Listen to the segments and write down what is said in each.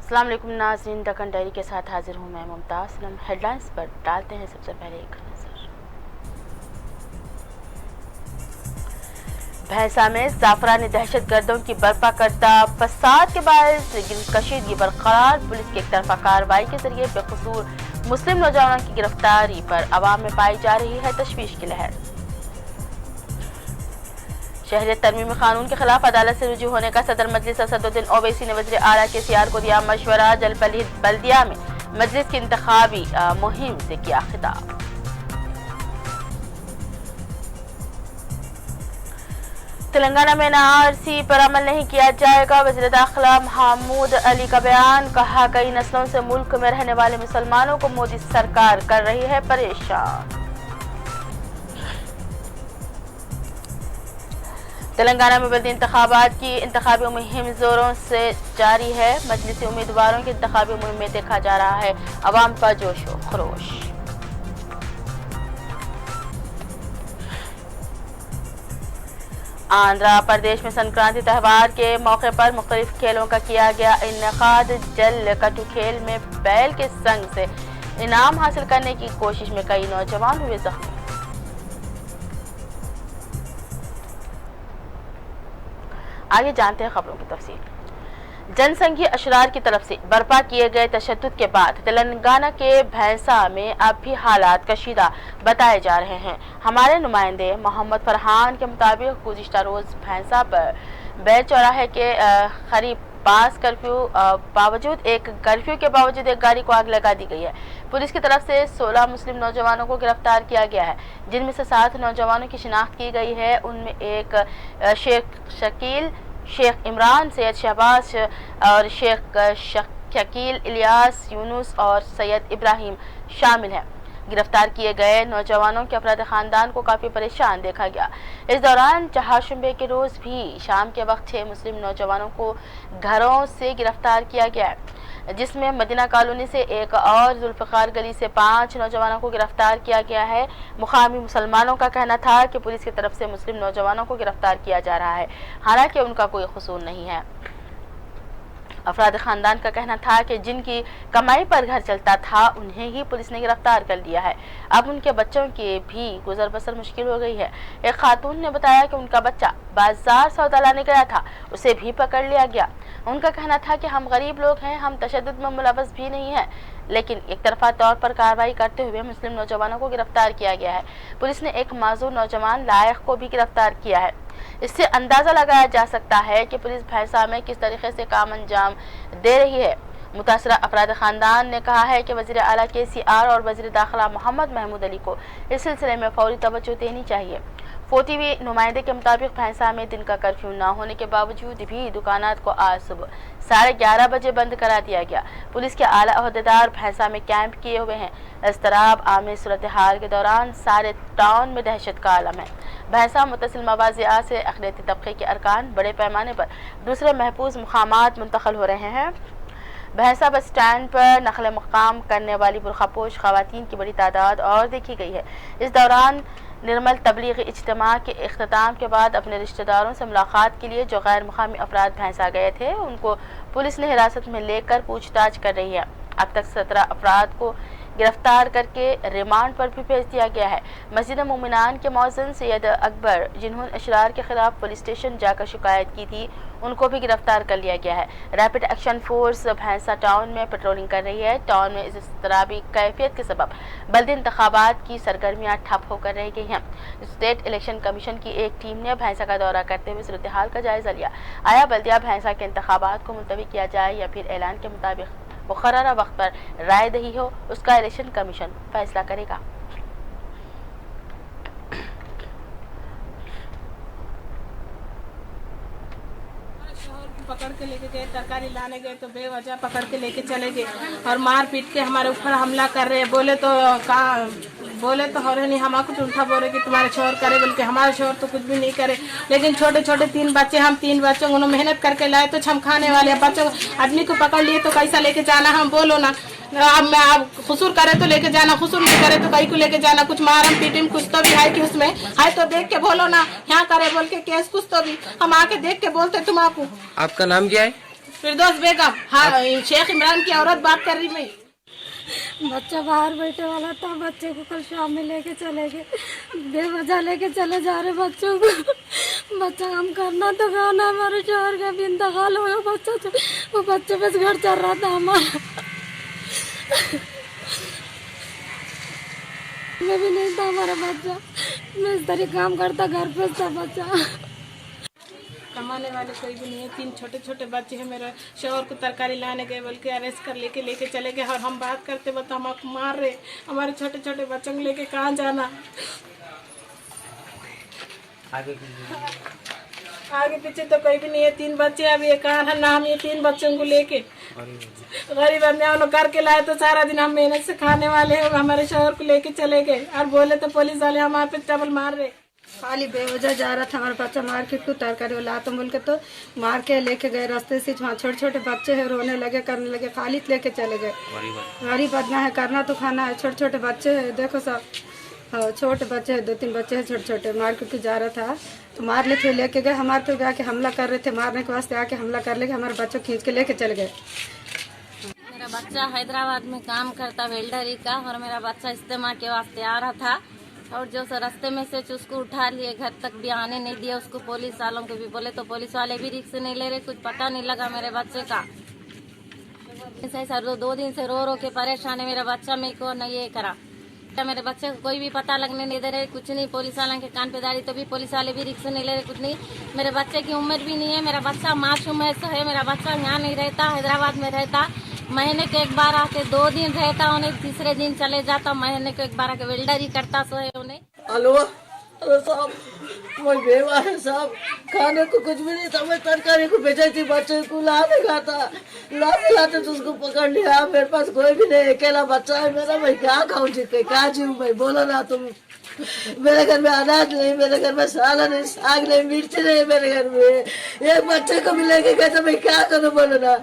अस्सलाम वालेकुम नाज़रीन, दक्कन डायरी के साथ हाजिर हूँ मैं मुमताज़। हम हेडलाइंस पर डालते हैं सबसे पहले एक नज़र। भैंसा में ज़ाफ़रानी दहशत गर्दों की बर्पा करदा फसाद के बायस कशीदगी बरकरार। पुलिस की एक तरफा कार्रवाई के जरिए बेकसूर मुस्लिम नौजवानों की गिरफ्तारी पर अवाम में पाई जा रही है तशवीश की लहर। शहरियत तरमीमी कानून के खिलाफ अदालत से रुजू होने का सदर मजलिस असदुद्दीन ओवैसी ने वज़ीर आला KCR को दिया मशवरा। जल बल्दिया में मजलिस की इंतखाबी मुहिम से किया खिताब। तेलंगाना में NRC पर अमल नहीं किया जाएगा, वज़ीर दाखिला महमूद अली का बयान। कहा कई नस्लों से मुल्क में रहने वाले मुसलमानों को मोदी सरकार कर रही है परेशान। तेलंगाना में बल्दी इंतखाबात की इंतखाबी मुहिम जोरों से जारी है। मजलिसी उम्मीदवारों की इंतखाबी मुहिम में देखा जा रहा है अवाम का जोश व खरोश। आंध्र प्रदेश में संक्रांति त्यौहार के मौके पर मुख्तलिफ खेलों का किया गया इन्नेकाद। जल कटु खेल में बैल के संग से इनाम हासिल करने की कोशिश में कई नौजवान हुए जख्मी। आगे जानते हैं खबरों की तफसील। जनसंघी अशरार की तरफ से बर्पा किए गए तशद्दुद के बाद तेलंगाना के भैंसा में अब भी हालात कशीदा बताए जा रहे हैं। हमारे नुमाइंदे मोहम्मद फरहान के मुताबिक गुज़िश्ता रोज भैंसा पर बैल चौराहे के करीब पास कर्फ्यू के बावजूद एक गाड़ी को आग लगा दी गई है। पुलिस की तरफ से 16 मुस्लिम नौजवानों को गिरफ्तार किया गया है, जिनमें से 7 नौजवानों की शिनाख्त की गई है। उनमें एक शेख शकील, शेख इमरान, सैयद शहबाज और शेख शकील, इलियास, यूनुस और सैयद इब्राहिम शामिल हैं। गिरफ्तार किए गए नौजवानों के अफराद खानदान को काफ़ी परेशान देखा गया। इस दौरान चहारशंबे के रोज़ भी शाम के वक्त 6 मुस्लिम नौजवानों को घरों से गिरफ्तार किया गया है, जिसमें मदीना कॉलोनी से एक और जुल्फ़िकार गली से 5 नौजवानों को गिरफ्तार किया गया है। मुकामी मुसलमानों का कहना था कि पुलिस की तरफ से मुस्लिम नौजवानों को गिरफ्तार किया जा रहा है, हालांकि उनका कोई कसूर नहीं है। अफराद खानदान का कहना था कि जिनकी कमाई पर घर चलता था उन्हें ही पुलिस ने गिरफ्तार कर लिया है। अब उनके बच्चों की भी गुजर बसर मुश्किल हो गई है। एक खातून ने बताया कि उनका बच्चा बाजार सौदा लाने गया था, उसे भी पकड़ लिया गया। उनका कहना था कि हम गरीब लोग हैं, हम तशद्दुद में मुलव्वस भी नहीं हैं, लेकिन एक तरफा तौर पर कार्रवाई करते हुए मुस्लिम नौजवानों को गिरफ्तार किया गया है। पुलिस ने एक माजूर नौजवान लायक को भी गिरफ्तार किया है। इससे अंदाज़ा लगाया जा सकता है कि पुलिस भैंसा में किस तरीके से काम अंजाम दे रही है। मुतासरा अफराद खानदान ने कहा है कि वज़ीर आला KCR और वज़ीर दाखिला मोहम्मद महमूद अली को इस सिलसिले में फौरी तवज्जो देनी चाहिए। फोटीवी नुमाइंदे के मुताबिक भैंसा में दिन का कर्फ्यू न होने के बावजूद भी दुकानात को आज सुबह 11:30 बजे बंद करा दिया गया। पुलिस के आला अहदेदार भैंसा में कैंप किए हुए हैं। इज़्तिराब आमिर सूरत हाल के दौरान सारे टाउन में दहशत का आलम है। भैंसा मुतसिल मवाज़िआत से अक़लियती तबक़े के अरकान बड़े पैमाने पर दूसरे महफूज मुक़ामात मुंतक़ल हो रहे हैं। भैंसा बस स्टैंड पर नक़ल मकाम करने वाली बुरख़ापोश ख़वातीन की बड़ी तादाद और देखी गई है। इस दौरान निर्मल तबलीगी इज्तिमा के इख्तिताम के बाद अपने रिश्तेदारों से मुलाकात के लिए जो गैर मुक़ामी अफराद भैंसा गए थे, उनको पुलिस ने हिरासत में लेकर पूछताछ कर रही है। अब तक 17 अफराद को गिरफ्तार करके रिमांड पर भी भेज दिया गया है। मस्जिद मोमिनान के मौज़िन सैयद अकबर, जिन्होंने अशरार के खिलाफ पुलिस स्टेशन जाकर शिकायत की थी, उनको भी गिरफ्तार कर लिया गया है। रैपिड एक्शन फोर्स भैंसा टाउन में पेट्रोलिंग कर रही है। टाउन में इस इज़्तिराबी कैफियत के सबब बल्दी इंतखाबात की सरगर्मियाँ ठप होकर रह गई हैं। स्टेट इलेक्शन कमीशन की एक टीम ने भैंसा का दौरा करते हुए सूरत हाल का जायजा लिया। आया बल्दिया भैंसा के इंतखाबात को मुलतवी किया जाए या फिर ऐलान के मुताबिक मुकर्ररा वक्त पर राय दही हो, उसका इलेक्शन कमीशन फैसला करेगा। पकड़ के लेके गए, तरकारी लाने गए तो बेवजह पकड़ के लेके चले गए और मार पीट के हमारे ऊपर हमला कर रहे हैं। बोले तो हो रहे नहीं, हम कुछ उल्टा बोले कि तुम्हारे शोहर करे, बोल के हमारे शोहर तो कुछ भी नहीं करे। लेकिन छोटे छोटे 3 बच्चे, हम 3 बच्चों को मेहनत करके लाए तो छमखाने वाले बच्चों आदमी को पकड़ लिए तो कैसा लेके जाना, हम बोलो ना। अब खुसूर करे तो लेके जाना, खुसूर नहीं करे तो कहीं को लेके जाना। कुछ मारम पीटम कुछ तो भी है कि उसमें है तो देख के बोलो ना, यहाँ करे बोल के केस कुछ तो भी हम आके देख के बोलते तुम। आपको आपका नाम क्या है? फिरदौस बेगम, हाँ शेख इमरान की औरत बात कर रही मैं। बच्चा बाहर बैठे वाला था, बच्चे को कल शाम में लेके चले गए, बेवजह लेके चले जा रहे बच्चों को। बच्चा हम करना तो खाना, हमारे शोहर का भी इंतकाल हो गया, बच्चा वो बच्चे पे घर चल रहा था हमारा। में भी नहीं था हमारा बच्चा, मिस्त्री काम करता, घर पे था बच्चा। कमाने वाले कोई भी नहीं है, 3 छोटे छोटे बच्चे हैं। मेरे शोहर को तरकारी लाने गए, बल्कि अरेस्ट कर लेके चले गए, और हम बात करते वक्त हमको मार रहे। हमारे छोटे छोटे बच्चों को लेके कहाँ जाना? आगे पीछे तो कोई भी नहीं है, 3 बच्चे अभी एक है ना, हम ये 3 बच्चों को लेके गरीब आदमी हम लोग करके लाए, तो सारा दिन हम मेहनत से खाने वाले हैं। हमारे शोहर को लेके चले गए और बोले तो पुलिस वाले हमारे पे डबल मार रहे। खाली बेवजह जा रहा था हमारा बच्चा, मार्केट को तरकारी वाला तो बोल के तो मार के लेके गए रास्ते से। वहाँ छोटे छोटे बच्चे हैं, रोने लगे, करने लगे, खाली लेके चले गए। गरीब आदमी है, करना तो खाना है। छोटे छोटे बच्चे हैं, देखो सब, हाँ छोटे बच्चे हैं, 2-3 बच्चे हैं छोटे छोटे। मार्केट को जा रहा था तो मार लेते लेके गए, हमारे पे आके हमला कर रहे थे, मारने के वास्ते आके हमला कर लेके हमारे बच्चों खींच के लेके चले गए। मेरा बच्चा हैदराबाद में काम करता वेल्डरी का, और मेरा बच्चा इस्तेमाल के वास्ते आ रहा था, और जो रास्ते में से उसको उठा लिए, घर तक भी आने नहीं दिया उसको। पुलिस वालों को भी बोले तो पुलिस वाले भी रिक्स नहीं ले रहे, कुछ पता नहीं लगा मेरे बच्चे का। ऐसा 2 दिन से रो के परेशान है मेरा बच्चा, मेरे को न ये करा। मेरे बच्चे को कोई भी पता लगने नहीं दे रहे, कुछ नहीं। पुलिस वालों के कान पे दाड़ी तो भी पुलिस वाले भी रिक्स नहीं ले रहे, कुछ नहीं। मेरे बच्चे की उम्र भी नहीं है, मेरा बच्चा मासूम है, मेरा बच्चा यहाँ नहीं रहता, हैदराबाद में रहता। महीने के एक बार आके 2 दिन रहता, उन्हें तीसरे दिन चले जाता। महीने को एक बार आके वेल्डर ही करता सो है उन्हें। हेलो साहब, मैं बेवा है साहब, खाने को कुछ भी नहीं था। मैं तरकारी को भेजी थी, बच्चे को लाने का था, लाते तो उसको पकड़ लिया। मेरे पास कोई भी नहीं, अकेला बच्चा है मेरा। मैं क्या खाऊं जी, क्या जीऊं भाई, बोलो ना तुम। मेरे घर में अनाज नहीं, मेरे घर में साला नहीं, साग नहीं, मिर्ची नहीं मेरे घर में। एक बच्चे को भी लेके गए तो मैं क्या करूँ, बोलो ना,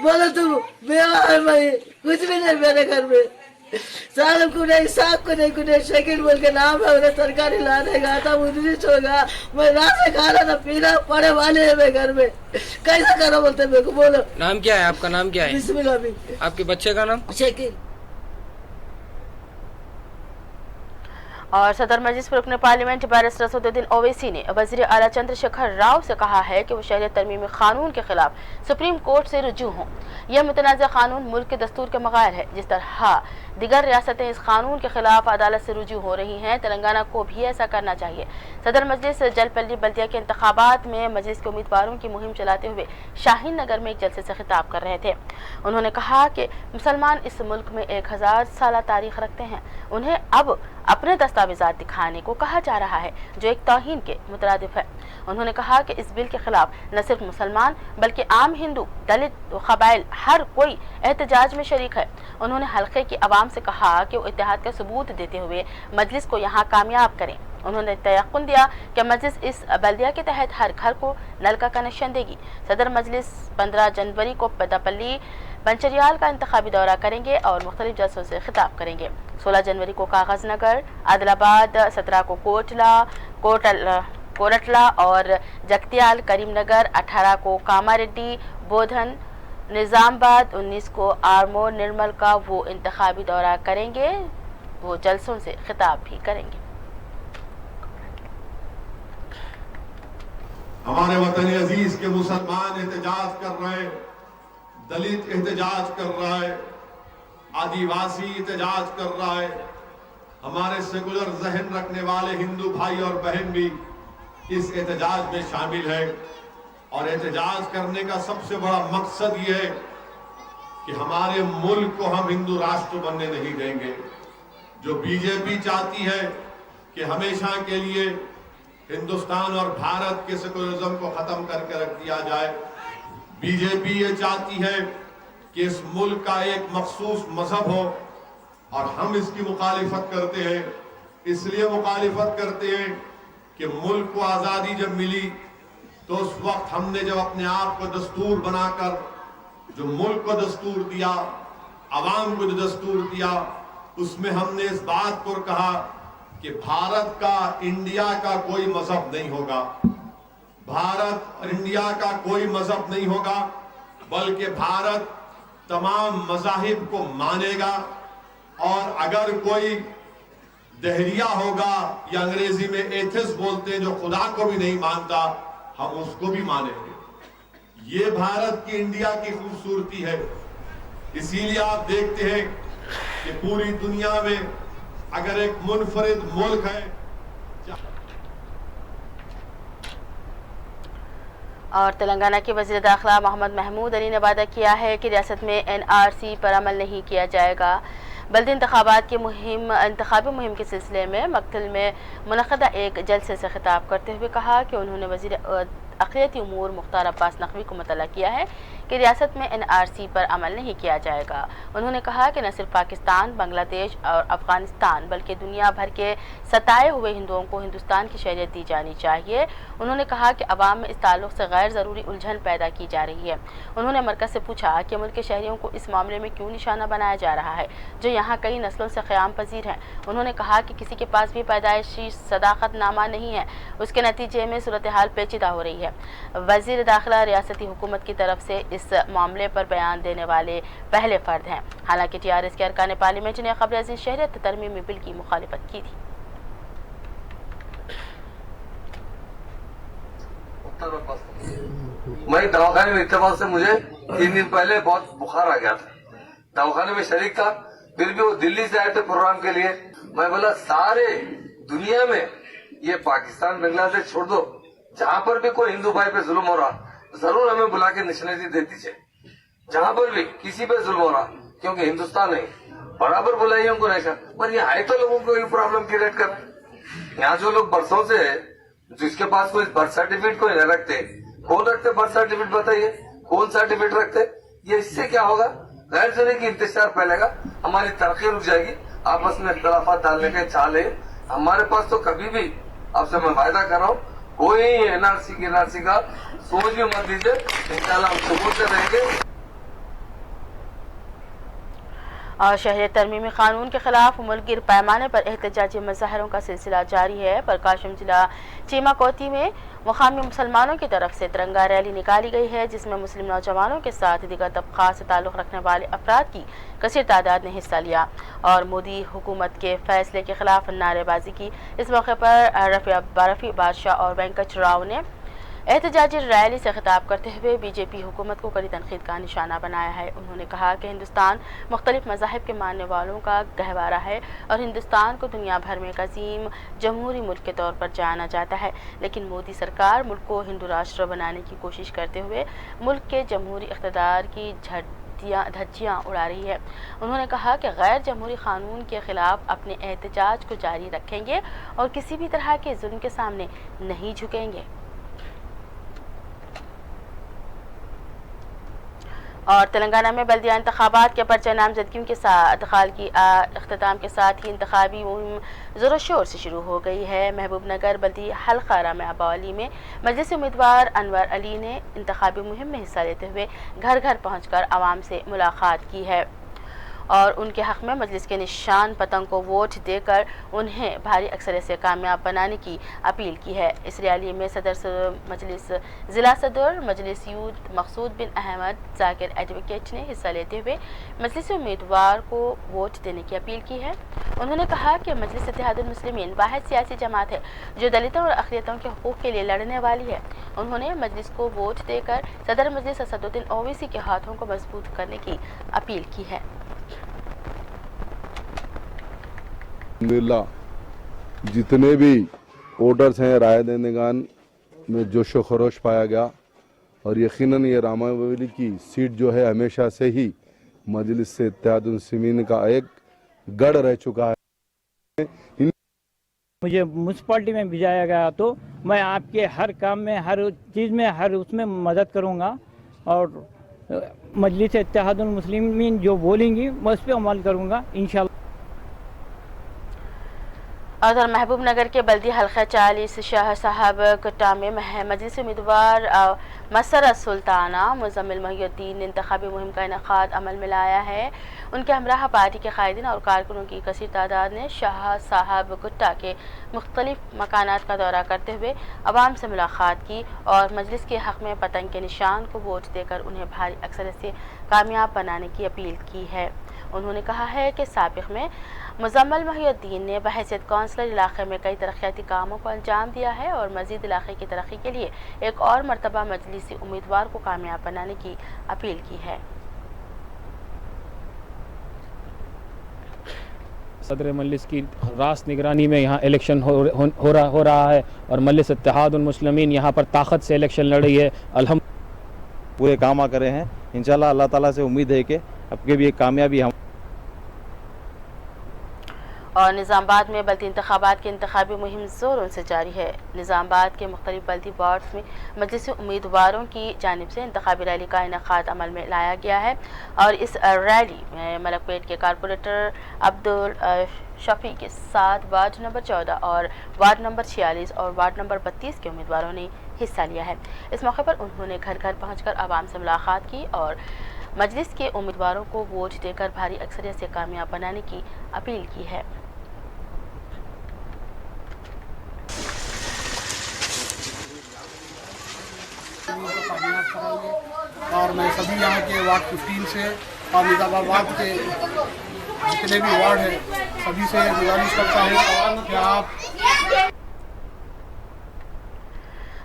बोलो तुम। बेवा है मैं, कुछ भी नहीं मेरे घर में। साग को नहीं, कुछ नहीं। शकील बोल के नाम है, उन्हें तरकारी लाने गया था, उन्नीस होगा। मैं रात से खाना ना पीना पड़े वाले है मेरे घर में, कैसा करो बोलते मेरे को, बोलो। नाम क्या है आपका? नाम क्या है? बिस्मिल्लाह भी। आपके बच्चे का नाम? शकील। और सदर मजलिस रुकन पार्लियामेंट बैरिस्टर असदुद्दीन ओवैसी ने वज़ीर आला चंद्रशेखर राव से कहा है कि वो शहरियत तरमीमी कानून के खिलाफ सुप्रीम कोर्ट से रुजू हों। यह मुतनाज़ा कानून मुल्क के दस्तूर के मग़ायर है। जिस तरह दिगर रियासतें इस कानून के खिलाफ अदालत से रुजू हो रही हैं, तेलंगाना को भी ऐसा करना चाहिए। सदर मजलिस जलपल्ली बल्दिया के इंतखाबात में मजलिस के उम्मीदवारों की मुहिम चलाते हुए शाहीन नगर में एक जलसे से खिताब कर रहे थे। उन्होंने कहा कि मुसलमान इस मुल्क में 1000 साल तारीख रखते हैं, उन्हें अब अपने दस्तावेजात दिखाने को कहा जा रहा है, जो एक तौहीन के मुतरादिफ है। उन्होंने कहा कि इस बिल के खिलाफ न सिर्फ मुसलमान बल्कि आम हिंदू, दलित व क़बाइल हर कोई एहतजाज में शरीक है। उन्होंने हल्के की आवाम से कहा कि वो इत्तेहाद का सबूत देते हुए मजलिस को यहाँ कामयाब करें। उन्होंने तयक़्क़ुन दिया कि मजलिस इस बल्दिया के तहत हर घर को नल का कनेक्शन देगी। सदर मजलिस 15 जनवरी को पेदापल्ली पंचरियाल का इंतखाबी दौरा करेंगे और मुख्तलिफ जलसों से खिताब करेंगे। 16 जनवरी को कागज नगर, आदिलाबाद, 17 को कोरटला और जगतियाल करीमनगर, 18 को कामारेड्डी, बोधन, निज़ामबाद, 19 को आरमोर निर्मल का वो इंतखाबी दौरा करेंगे। वो जलसों से खिताब भी करेंगे। हमारे वतन अजीज के मुसलमान एहतजाज कर रहे हैं, दलित एहतजाज कर रहा है, आदिवासी एहतजाज कर रहा है। हमारे सेकुलर जहन रखने वाले हिंदू भाई और बहन भी इस एहतजाज में शामिल है। और एहतजाज करने का सबसे बड़ा मकसद ये है कि हमारे मुल्क को हम हिंदू राष्ट्र बनने नहीं देंगे। जो बीजेपी चाहती है कि हमेशा के लिए हिंदुस्तान और भारत के सेकुलरिज्म को खत्म करके रख दिया जाए। बीजेपी ये चाहती है कि इस मुल्क का एक मखसूस मजहब हो, और हम इसकी मुखालिफत करते हैं। इसलिए मुखालिफत करते हैं कि मुल्क को आज़ादी जब मिली तो उस वक्त हमने जब अपने आप को दस्तूर बनाकर जो मुल्क को दस्तूर दिया, आवाम को जो दस्तूर दिया, उसमें हमने इस बात को कहा कि भारत का, इंडिया का कोई मजहब नहीं होगा। भारत और इंडिया का कोई मजहब नहीं होगा। बल्कि भारत तमाम मज़ाहिब को मानेगा और अगर कोई दहरिया होगा या अंग्रेजी में एथिस्ट बोलते हैं जो खुदा को भी नहीं मानता, हम उसको भी मानेंगे। ये भारत की इंडिया की खूबसूरती है। इसीलिए आप देखते हैं कि पूरी दुनिया में अगर एक मुनफरिद मुल्क है। और तेलंगाना के वज़ीर दाखिला मोहम्मद महमूद अली ने वादा किया है कि रियासत में NRC पर अमल नहीं किया जाएगा। बल्दी इंतखाबात की इंतखाबी मुहिम के सिलसिले में मक्तल में मुनक़दा एक जलसे से खिताब करते हुए कहा कि उन्होंने वज़ीर अक़लियती उमूर मुख्तार अब्बास नक़वी को मुतल्ला किया है कि रियासत में NRC पर अमल नहीं किया जाएगा। उन्होंने कहा कि न सिर्फ पाकिस्तान, बांग्लादेश और अफ़गानिस्तान बल्कि दुनिया भर के सताए हुए हिंदुओं को हिंदुस्तान की शहरियत दी जानी चाहिए। उन्होंने कहा कि अवाम में इस ताल्लुक़ से गैर ज़रूरी उलझन पैदा की जा रही है। उन्होंने मरकज़ से पूछा कि मुल्क के शहरियों को इस मामले में क्यों निशाना बनाया जा रहा है जो यहाँ कई नस्लों से क़याम पजीर हैं। उन्होंने कहा कि किसी के पास भी पैदाइशी सदाक़तनामा नहीं है, उसके नतीजे में सूरत हाल पेचीदा हो रही है। वज़ीर दाखिला रियासती हुकूमत की तरफ से इस मामले पर बयान देने वाले पहले फ़र्द हैं। हालांकि TRS के अरकान पार्लियामेंट ने क़ब्ल अज़ीज़ शहरियत तरमीमी बिल की मुखालिफत की थी। मैं दवाखाने में इत्तेफाक से मुझे 3 दिन पहले बहुत बुखार आ गया था, दवाखाने में शरीक था। फिर भी वो दिल्ली से आए थे प्रोग्राम के लिए। मैं बोला सारे दुनिया में ये पाकिस्तान बांग्लादेश छोड़ दो, जहाँ पर भी कोई हिंदू भाई पे जुल्म हो रहा जरूर हमें बुला के नेशनलिटी दे दीजिए। जहाँ पर भी किसी पे जुल्म हो रहा, क्योंकि हिंदुस्तान है, बराबर बुलाइए उनको नहीं। पर ये आए तो लोगों को ये प्रॉब्लम क्रिएट कर रहे हैं। यहाँ जो लोग बरसों से जिसके पास कोई बर्थ सर्टिफिकेट कोई नहीं रखते, कौन रखते बर्थ सर्टिफिकेट बताइए, कौन सर्टिफिकेट रखते? ये इससे क्या होगा? गैर जरूरी की इंतजार फैलेगा, हमारी तरक्की रुक जाएगी। आपस में इख्तलाफात डालने के चाल है हमारे पास। तो कभी भी आपसे मैं वायदा कर रहा हूँ, कोई NRC का सोच भी मत दीजिए। इंशाल्लाह हम सबूत से रहेंगे। और शहरियत तरमीमी कानून के खिलाफ मुल्क गिर पैमाने पर एहतजाजी मुजाहरों का सिलसिला जारी है। प्रकाशम जिला चीमाकोती में मुकामी मुसलमानों की तरफ से तिरंगा रैली निकाली गई है, जिसमें मुस्लिम नौजवानों के साथ दीगर तबक़ात से ताल्लुक़ रखने वाले अफराद की कसीर तादाद ने हिस्सा लिया और मोदी हुकूमत के फैसले के खिलाफ नारेबाजी की। इस मौके पर रफ़ी बादशाह और वेंकट राव ने एहतजाजी रैली से खिताब करते हुए BJP हुकूमत को कड़ी तनकीद का निशाना बनाया है। उन्होंने कहा कि हिंदुस्तान मुख्तलिफ मज़ाहिब के मानने वालों का गहवारा है और हिंदुस्तान को दुनिया भर में एक अजीम जमहूरी मुल्क के तौर पर जाना जाता है, लेकिन मोदी सरकार मुल्क को हिंदू राष्ट्र बनाने की कोशिश करते हुए मुल्क के जमहूरी इक़्तिदार की धज्जियाँ उड़ा रही है। उन्होंने कहा कि गैर जमहूरी कानून के खिलाफ अपने एहतजाज को जारी रखेंगे और किसी भी तरह के जुल्म के सामने नहीं झुकेंगे। और तेलंगाना में बल्दिया इंतखाबात के पर्चा नामजदगियों के साथ अदखाल की अख्ताम के साथ ही इंतखाबी मुहिम ज़ोर शोर से शुरू हो गई है। महबूबनगर बल्दी हल्का राम अबावली में मजलिस उम्मीदवार अनवर अली ने इंतखाबी मुहिम में हिस्सा लेते हुए घर घर पहुंचकर आवाम से मुलाकात की है और उनके हक़ में मजलिस के निशान पतंग को वोट देकर उन्हें भारी अक्सरियत से कामयाब बनाने की अपील की है। इस रैली में मजलिस ज़िला सदर मजलिस यूथ मकसूद बिन अहमद जाकिर एडवोकेट ने हिस्सा लेते हुए मजलिस उम्मीदवार को वोट देने की अपील की है। उन्होंने कहा कि मजलिस इत्तेहादुल मुस्लिमीन वाहिद सियासी जमात है जो दलितों और अक़लियतों के हकूक़ के लिए लड़ने वाली है। उन्होंने मजलिस को वोट देकर सदर मजलिस असदुद्दीन ओवैसी के हाथों को मजबूत करने की अपील की है। अल्हम्दुलिल्लाह जितने भी वोटर्स हैं राय देनेगान में जोशो खरोश पाया गया और यकीनन ये रामावली की सीट जो है हमेशा से ही मजलिस से इत्तेहादुल मुस्लिमीन का एक गढ़ रह चुका है। मुझे म्यूनसिपाल्टी में भिजाया गया तो मैं आपके हर काम में हर चीज़ में हर उसमें मदद करूंगा और मजलिस इत्तेहादुल मुस्लिमीन जो बोलेंगी मैं उस पर अमल करूंगा इंशाल्लाह। उधर महबूब नगर के बल्दी हल्का 40 शाह साहब कट्टा में मजलिस उम्मीदवार मसरत सुल्ताना मुजम्मिल मोहिउद्दीन ने इंतखाबी मुहिम का इनेकाद अमल में लाया है। उनके हमराह पार्टी के कायदीन और कारकुनों की कसीर तादाद ने शाह साहब गुट्टा के मुख्तलिफ मकानात का दौरा करते हुए अवाम से मुलाकात की और मजलिस के हक़ में पतंग के निशान को वोट देकर उन्हें भारी अक्सरियत से कामयाब बनाने की अपील की है। उन्होंने कहा है कि साबिक़ में मुज़म्मिल मोहिउद्दीन ने बहैसियत काउंसलर इलाके में कई तरक्याती कामों को अंजाम दिया है और मज़ीद इलाके की तरक्की के लिए एक और मरतबा मजलिसी उम्मीदवार को कामयाब बनाने की अपील की है। सदर मजलिस की रास्त निगरानी में यहाँ इलेक्शन हो रहा है और मजलिस इत्तेहादुल मुस्लिमीन यहाँ पर ताकत से इलेक्शन लड़ रही है। अल्हम्दुलिल्लाह पूरे काम करे हैं। इंशाल्लाह अल्लाह ताला से उम्मीद है कि अब के भी एक कामयाबी हम। और निज़ामाबाद में बल्दी इंतखाबात की इंतखाबी मुहिम ज़ोरों से जारी है। निज़ामाबाद के मुख्तलिफ बल्दी वार्ड्स में मजलिसी उम्मीदवारों की जानिब से इंतखाबी रैली का इनेकाद अमल में लाया गया है और इस रैली में मलकपेट के कारपोरेटर अब्दुल शफी के साथ वार्ड नंबर 14 और वार्ड नंबर 46 और वार्ड नंबर 32 के उम्मीदवारों ने हिस्सा लिया है। इस मौके पर उन्होंने घर घर पहुँचकर आवाम से मुलाकात की और मजलिस के उम्मीदवारों को वोट देकर भारी अक्सरियत से कामयाब बनाने की अपील की है। और मैं सभी यहाँ के वार्ड 15 से और निज़ामाबाद के जितने भी वार्ड हैं सभी से गुजारिश करता हूँ कि आप।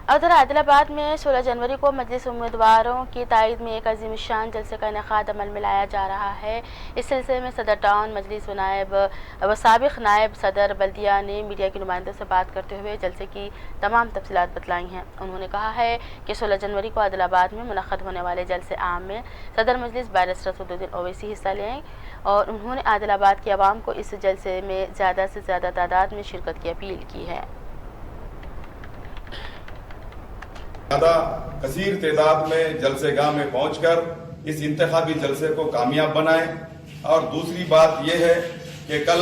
उधर आदिलाबाद में 16 जनवरी को मजलिस उम्मीदवारों की तायद में एक अजीम शान जलसे का इनेकाद अमल में लाया जा रहा है। इस सिलसिले में सदर टाउन मजलिस व साबिक़ नायब सदर बल्दिया ने मीडिया के नुमाइंदों से बात करते हुए जलसे की तमाम तफसीलात बतलाई हैं। उन्होंने कहा है कि 16 जनवरी को आदिलाबाद में मुनक़्क़द होने वाले जलसे आम में सदर मजलिस बैरिस्टर सदुद्दीन ओवैसी हिस्सा लें और उन्होंने आदिलाबाद की आवाम को इस जलसे में ज़्यादा से ज़्यादा तादाद में शिरकत की अपील की है। ज़्यादा कसीर तादाद में जलसेगाह में पहुंचकर इस इंतखाबी जलसे को कामयाब बनाएं। और दूसरी बात यह है कि कल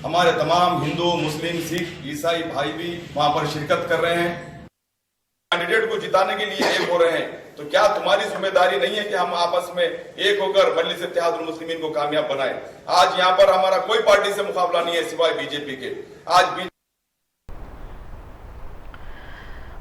हमारे तमाम हिंदू, मुस्लिम, सिख, ईसाई भाई भी वहां पर शिरकत कर रहे हैं। कैंडिडेट को जिताने के लिए एक हो रहे हैं, तो क्या तुम्हारी जिम्मेदारी नहीं है कि हम आपस में एक होकर मजलिस इत्तेहादुल मुस्लिमीन को कामयाब बनाएं। आज यहाँ पर हमारा कोई पार्टी से मुकाबला नहीं है सिवाय बीजेपी के। आज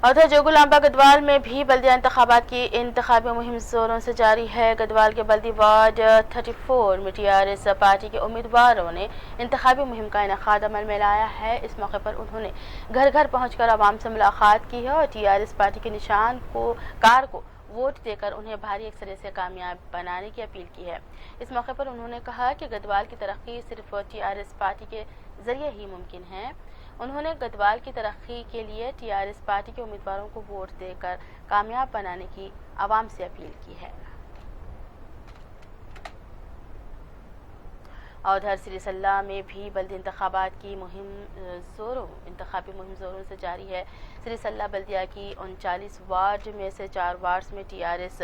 उधर जोगुलांबा गदवाल में भी बल्दिया इंतखाबात की इंतखाबी मुहिम जोरों से जारी है। गदवाल के बल्दी वार्ड 34 में टीआरएस पार्टी के उम्मीदवारों ने इंतखाबी मुहिम का इनेकाद अमल में लाया है। इस मौके पर उन्होंने घर घर पहुंचकर आवाम से मुलाकात की है और टीआरएस पार्टी के निशान को कार को वोट देकर उन्हें भारी अक्सरियत से कामयाब बनाने की अपील की है। इस मौके पर उन्होंने कहा कि गदवाल की तरक्की सिर्फ टीआरएस पार्टी के जरिए ही मुमकिन है। उन्होंने गदवाल की तरक्की के लिए टीआरएस पार्टी के उम्मीदवारों को वोट देकर कामयाब बनाने की आवाम से अपील की है। और उधर सिरिसल्ला में भी बल्दी इंतखाबात की इंतखाबी मुहिम जोरों से जारी है। सिरिसल्ला बल्दिया की 39 वार्ड में से 4 वार्ड्स में टीआरएस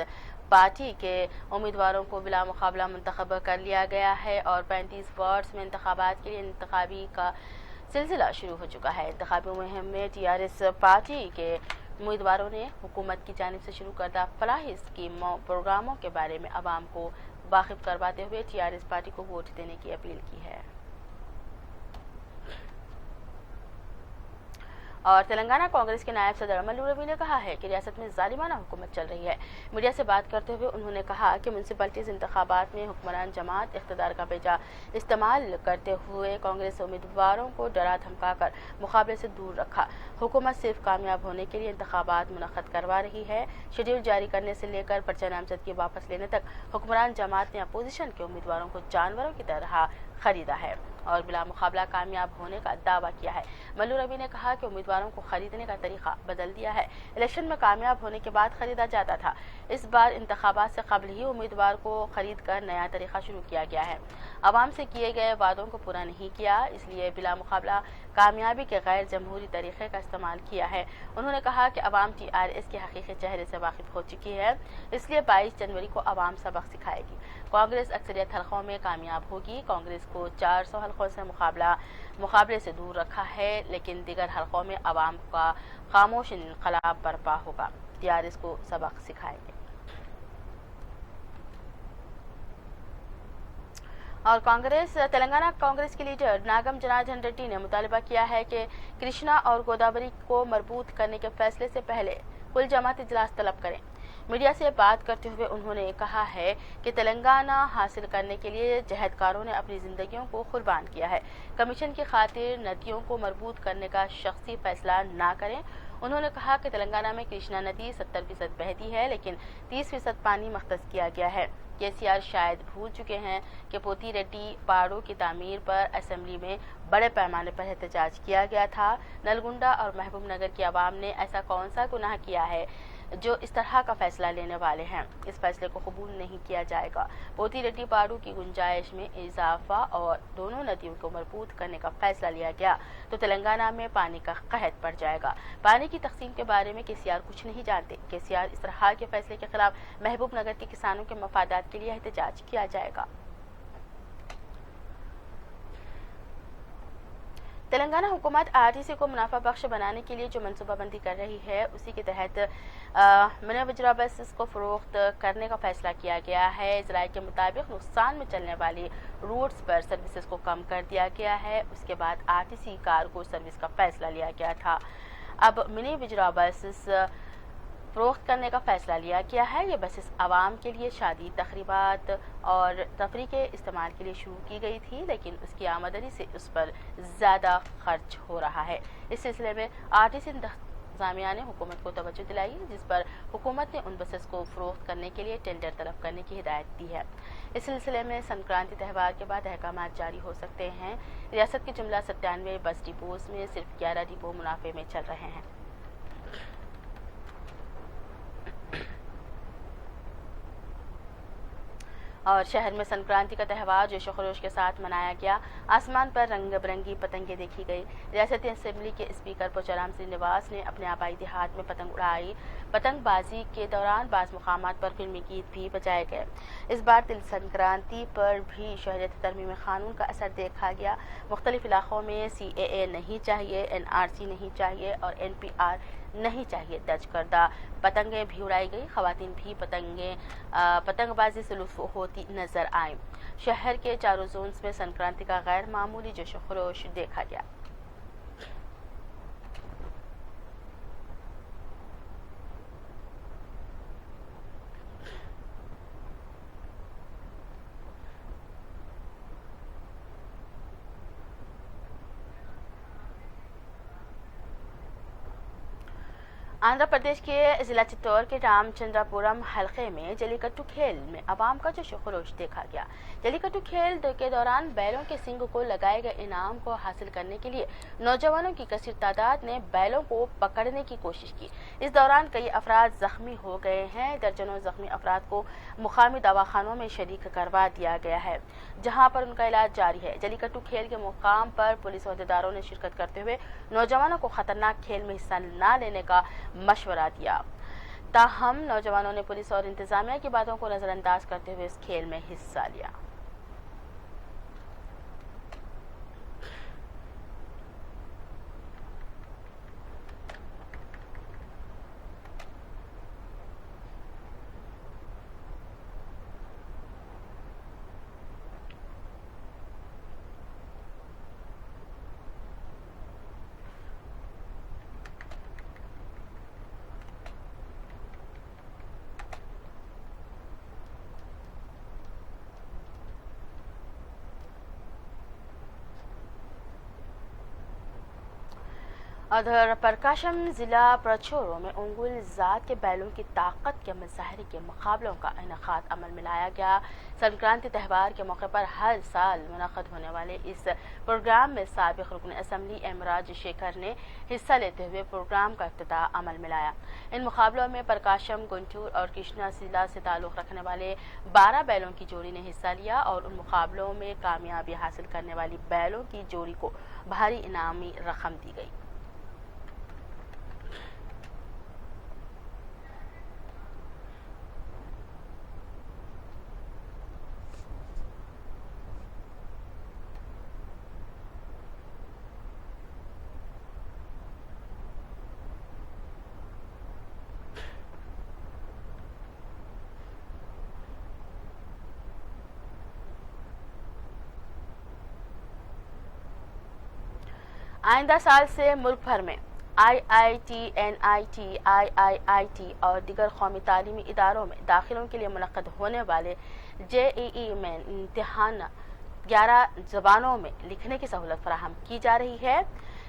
पार्टी के उम्मीदवारों को बिला मुकाबला मुंतखब कर लिया गया है और 35 वार्ड्स में इंतखाबात के लिए इंतखाबी का सिलसिला शुरू हो चुका है। इंतखाबी मुहिम में टीआरएस पार्टी के उम्मीदवारों ने हुकूमत की जानिब से शुरू करदा फलाही स्कीमों प्रोग्रामों के बारे में आवाम को वाकिफ करवाते हुए टीआरएस पार्टी को वोट देने की अपील की है। और तेलंगाना कांग्रेस के नायब सदर मल्लू रवि ने कहा है कि रियासत में जालिमाना हुकूमत चल रही है। मीडिया से बात करते हुए उन्होंने कहा कि म्यूनसिपैलिटीज इंतखाबात में हुक्मरान जमात इख्तिदार का बेजा इस्तेमाल करते हुए कांग्रेस उम्मीदवारों को डरा धमका कर मुकाबले से दूर रखा। हुकूमत सिर्फ कामयाब होने के लिए इंतखाबात मुनक्कद करवा रही है। शेड्यूल जारी करने से लेकर पर्चा नामजदगी वापस लेने तक हुक्मरान जमात ने अपोजिशन के उम्मीदवारों को जानवरों की तरह खरीदा है और बिला मुकाबला कामयाब होने का दावा किया है। मल्लू रवि ने कहा कि उम्मीदवारों को खरीदने का तरीका बदल दिया है। इलेक्शन में कामयाब होने के बाद खरीदा जाता था, इस बार इंतखाबात से कबल ही उम्मीदवार को खरीद कर नया तरीका शुरू किया गया है। आवाम से किए गए वादों को पूरा नहीं किया, इसलिए बिला मुकाबला कामयाबी के गैर जमहूरी तरीके का इस्तेमाल किया है। उन्होंने कहा कि अवाम टीआरएस के हकीकी चेहरे से वाकिफ हो चुकी है, इसलिए 22 जनवरी को अवाम सबक सिखाएगी। कांग्रेस अक्सरियत हलकों में कामयाब होगी। कांग्रेस को 400 हलकों से मुकाबले से दूर रखा है, लेकिन दीगर हलकों में अवाम का खामोश इनकलाब बर्पा होगा। टीआरएस को सबक सिखाएंगे। और तेलंगाना कांग्रेस के लीडर नागम जनार्दन रेड्डी ने मुतालबा किया है कि कृष्णा और गोदावरी को मरबूत करने के फैसले से पहले कुल जमात इजलास तलब करें। मीडिया से बात करते हुए उन्होंने कहा है कि तेलंगाना हासिल करने के लिए जहदकारों ने अपनी जिंदगियों को कुर्बान किया है। कमीशन की खातिर नदियों को मरबूत करने का शख्सी फैसला ना करें। उन्होंने कहा कि तेलंगाना में कृष्णा नदी 70% बहती है, लेकिन 30% पानी मख्तस किया गया है। केसीआर शायद भूल चुके हैं कि पोती रेड्डी पहाड़ों की तामीर पर असेंबली में बड़े पैमाने पर एहतजाज किया गया था। नलगुंडा और महबूब नगर की आवाम ने ऐसा कौन सा गुनाह किया है जो इस तरह का फैसला लेने वाले हैं। इस फैसले को कबूल नहीं किया जाएगा। पोती रेड्डी पहाड़ों की गुंजाइश में इजाफा और दोनों नदियों को मजबूत करने का फैसला लिया गया तो तेलंगाना में पानी का कहत पड़ जाएगा। पानी की तकसीम के बारे में केसीआर कुछ नहीं जानते। केसीआर इस तरह के फैसले के खिलाफ महबूब नगर के किसानों के मफादात के लिए एहतजाज किया जाएगा। तेलंगाना हुकूमत आरटीसी को मुनाफा बख्श बनाने के लिए जो मनसूबाबंदी कर रही है, उसी के तहत मिनी वजरा बसेस को फरोख्त करने का फैसला किया गया है। इस राय के मुताबिक नुकसान में चलने वाली रूट्स पर सर्विसेज को कम कर दिया गया है। उसके बाद आरटीसी कार्गो सर्विस का फैसला लिया गया था। अब मिनी वजरा बसेस फरोख्त करने का फैसला लिया गया है। ये बसेस आवाम के लिए शादी, तकरीबात और तफरी के इस्तेमाल के लिए शुरू की गई थी, लेकिन उसकी आमदनी से उस पर ज़्यादा खर्च हो रहा है। इस सिलसिले में आरटीसी इंतजामिया ने हुकूमत को तवज्जो दिलाई, जिस पर हुकूमत ने उन बसेस को फरोख्त करने के लिए टेंडर तलब करने की हिदायत दी है। इस सिलसिले में संक्रांति त्यौहार के बाद अहकाम जारी हो सकते हैं। रियासत के जुमला 97 बस डिपोज में सिर्फ 11 डिपो मुनाफे में चल रहे हैं। और शहर में संक्रांति का त्यौहार जोश खरोश के साथ मनाया गया। आसमान पर रंग बिरंगी पतंगें देखी गई। रियासती असेंबली के स्पीकर पोचाराम श्रीनिवास ने अपने आबाई देहात में पतंग उड़ाई। पतंगबाजी के दौरान बाज़ मुकामात पर फिल्मी गीत भी बजाए गए। इस बार तिल संक्रांति पर भी शहरियत तरमीम कानून का असर देखा गया। मुख्तलिफ इलाकों में CAA नहीं चाहिए, NRC नहीं चाहिए और NPR नहीं चाहिए दर्ज करदा पतंगें भी उड़ाई गई। खवातीन भी पतंगबाजी से लुत्फ होती नजर आई। शहर के चारों जोन्स में संक्रांति का गैर मामूली जोश खरोश देखा गया। आंध्र प्रदेश के जिला चित्तौड़ के रामचंद्रपुरम हलके में जलीकट्टू खेल में आवाम का जोश खरोश देखा गया। जलीकट्टू खेल के दौरान बैलों के सींग को लगाए गए इनाम को हासिल करने के लिए नौजवानों की कसीर तादाद ने बैलों को पकड़ने की कोशिश की। इस दौरान कई अफराद जख्मी हो गए हैं। दर्जनों जख्मी अफराद को मुकामी दवाखानों में शरीक करवा दिया गया है, जहां पर उनका इलाज जारी है। जलीकट्टू खेल के मुकाम पर पुलिस अहदेदारों ने शिरकत करते हुए नौजवानों को खतरनाक खेल में हिस्सा न लेने का मशवरा दिया। ताहम नौजवानों ने पुलिस और इंतजामिया की बातों को नजरअंदाज करते हुए इस खेल में हिस्सा लिया। उधर प्रकाशम जिला प्रचोरो में उंगुल जात के बैलों की ताकत के मुजाहरे के मुकाबलों का इनेकाद अमल में लाया गया। संक्रांति त्यौहार के मौके पर हर साल मुनक़द होने वाले इस प्रोग्राम में साबिक़ रुकन असम्बली एम राजशेखर ने हिस्सा लेते हुए प्रोग्राम का इफ्तिताह अमल में लाया। इन मुकाबलों में प्रकाशम, गुंटूर और कृष्णा जिला से ताल्लुक़ रखने वाले 12 बैलों की जोड़ी ने हिस्सा लिया और उन मुकाबलों में कामयाबी हासिल करने वाली बैलों की जोड़ी को भारी इनामी रकम दी गई। आइंदा साल से मुल्क भर में IIT, NIT, IIIT और दीगर कौमी तालीमी इदारों में दाखिलों के लिए मुनक्कद होने वाले JEE में इम्तिहान 11 ज़बानों में लिखने की सहूलत फराहम की जा रही है।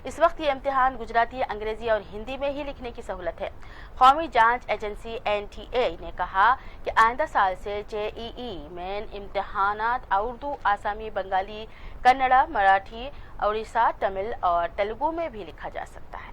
इस वक्त ये इम्तिहान गुजराती, अंग्रेजी और हिंदी में ही लिखने की सहूलत है। कौमी जांच एजेंसी NTA ने कहा कि आइंदा साल से JEE मेन इम्तिहानात उर्दू, आसामी, बंगाली, कन्नड़ा, मराठी, उड़ीसा, तमिल और तेलुगु में भी लिखा जा सकता है।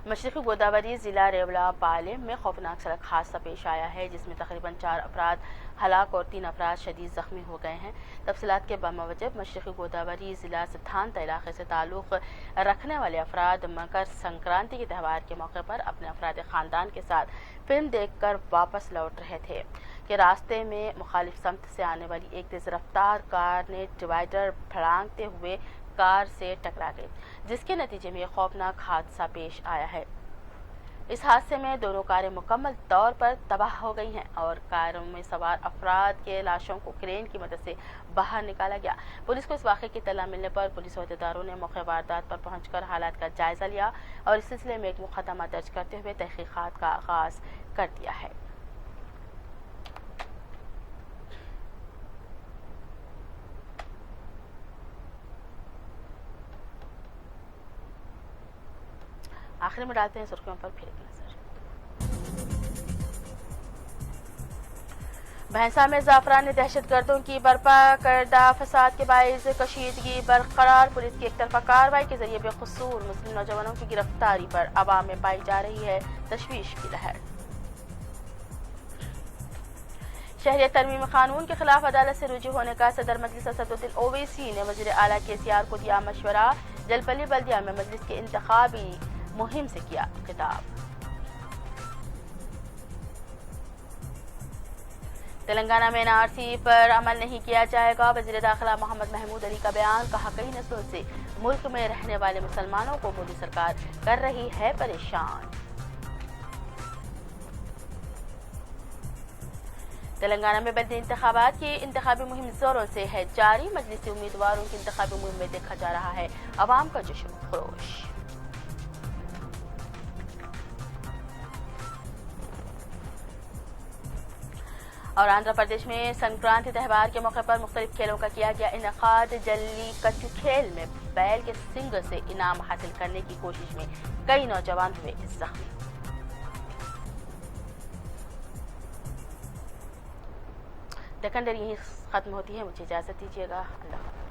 मशरक़ी गोदावरी ज़िला रेवला पालेम में खौफनाक सड़क हादसा पेश आया है, जिसमें तकरीबन 4 अफराद हलाक और 3 अफराद शदीद ज़ख्मी हो गए हैं। तफसीलात के बमवजब मशरक़ी गोदावरी ज़िला सिद्धांत इलाके से ताल्लुक़ रखने वाले अफराद मकर संक्रांति के त्यौहार के मौके पर अपने अफराद ख़ानदान के साथ फिल्म देखकर वापस लौट रहे थे कि रास्ते में मुखालिफ समत से आने वाली एक तेज़ रफ्तार कार ने डिवाइडर फड़ांगते हुए कार से टकरा गई, जिसके नतीजे में खौफनाक हादसा पेश आया है। इस हादसे में दोनों कारें मुकम्मल तौर पर तबाह हो गई हैं और कारों में सवार अफराद के लाशों को क्रेन की मदद से बाहर निकाला गया। पुलिस को इस वाक़े की इत्तला मिलने पर पुलिस अहदेदारों ने मौके वारदात पर पहुंचकर हालात का जायजा लिया और इस सिलसिले में एक मुकदमा दर्ज करते हुए तहकीकात का आगाज कर दिया है। आखिर में डालते हैं सुर्खियों पर फिर एक नजर। भैंसा में जाफरान ने दहशतगर्दों की बर्पा करदा फसाद के बाइस कशीदगी बरकरार। पुलिस की एक तरफा कार्रवाई के जरिए बेकसूर मुस्लिम नौजवानों की गिरफ्तारी पर अवाम में पाई जा रही है तशवीश की लहर। शहरियत तरमीम कानून के खिलाफ अदालत से रुजू होने का सदर मजलिस असदुद्दीन ओवैसी ने वज़ीर आला KCR को दिया मशवरा। जलपली बल्दिया में मजलिस के इंतखाबी मुहिम से किया खिताब। तेलंगाना में NRC पर अमल नहीं किया जाएगा। वज़ीर दाखिला मोहम्मद महमूद अली का बयान। कहा, कई नस्लों से मुल्क में रहने वाले मुसलमानों को मोदी सरकार कर रही है परेशान। तेलंगाना में बल्दी इंतखाबात की इंतखाबी मुहिम जोरों से है जारी। मजलिसी उम्मीदवारों की इंतखाबी मुहिम में देखा जा रहा है अवाम का जश्न खरोश। और आंध्र प्रदेश में संक्रांति त्यौहार के मौके पर मुख्तलिफ खेलों का किया गया इनेकाद। जल्लीकट्टू खेल में बैल के सिंग से इनाम हासिल करने की कोशिश में कई नौजवान हुए जख्मी। डेक्कन डेयरी यहीं खत्म होती है। मुझे इजाजत दीजिएगा। अल्लाह।